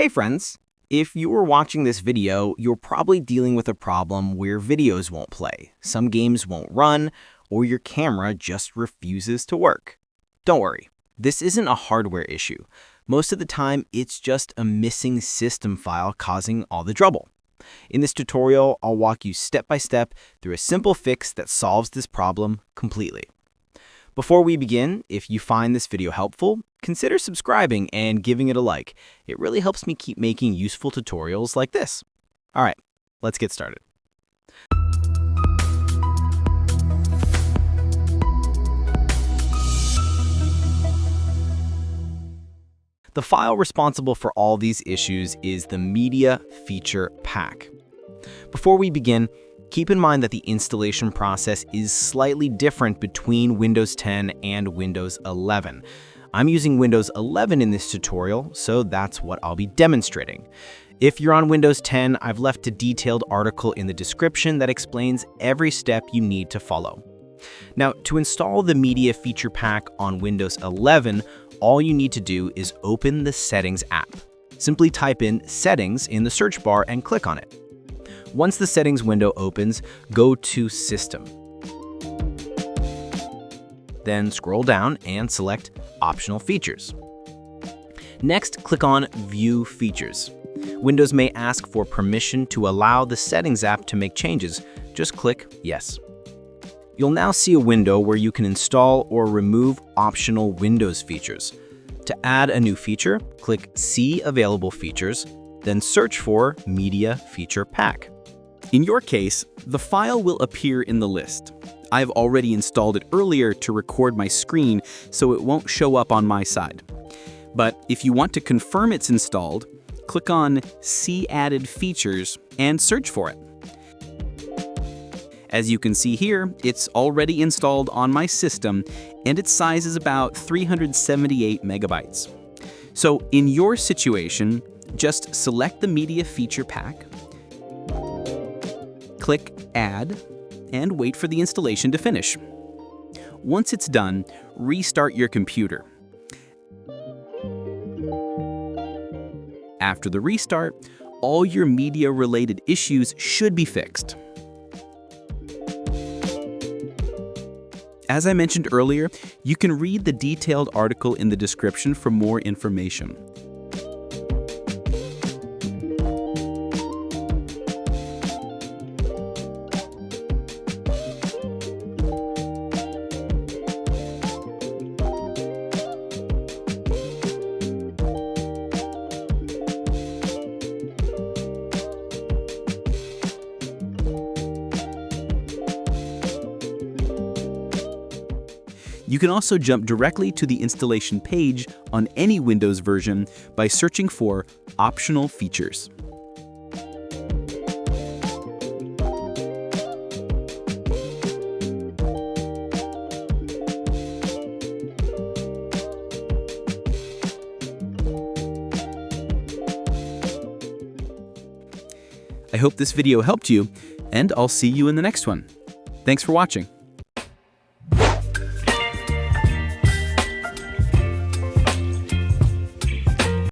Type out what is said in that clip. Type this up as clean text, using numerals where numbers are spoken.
Hey friends! If you were watching this video, you're probably dealing with a problem where videos won't play, some games won't run, or your camera just refuses to work. Don't worry, this isn't a hardware issue. Most of the time, it's just a missing system file causing all the trouble. In this tutorial, I'll walk you step by step through a simple fix that solves this problem completely. Before we begin, if you find this video helpful, consider subscribing and giving it a like. It really helps me keep making useful tutorials like this. All right, let's get started. The file responsible for all these issues is the Media Feature Pack. Before we begin, keep in mind that the installation process is slightly different between Windows 10 and Windows 11. I'm using Windows 11 in this tutorial, so that's what I'll be demonstrating. If you're on Windows 10, I've left a detailed article in the description that explains every step you need to follow. Now, to install the Media Feature Pack on Windows 11, all you need to do is open the Settings app. Simply type in Settings in the search bar and click on it. Once the Settings window opens, go to System. Then scroll down and select Optional Features. Next, click on View Features. Windows may ask for permission to allow the Settings app to make changes. Just click Yes. You'll now see a window where you can install or remove optional Windows features. To add a new feature, click See Available Features, then search for Media Feature Pack. In your case, the file will appear in the list. I've already installed it earlier to record my screen, so it won't show up on my side. But if you want to confirm it's installed, click on See Added Features and search for it. As you can see here, it's already installed on my system, and its size is about 378 megabytes. So in your situation, just select the Media Feature Pack, click Add, and wait for the installation to finish. Once it's done, restart your computer. After the restart, all your media-related issues should be fixed. As I mentioned earlier, you can read the detailed article in the description for more information. You can also jump directly to the installation page on any Windows version by searching for Optional Features. I hope this video helped you, and I'll see you in the next one. Thanks for watching.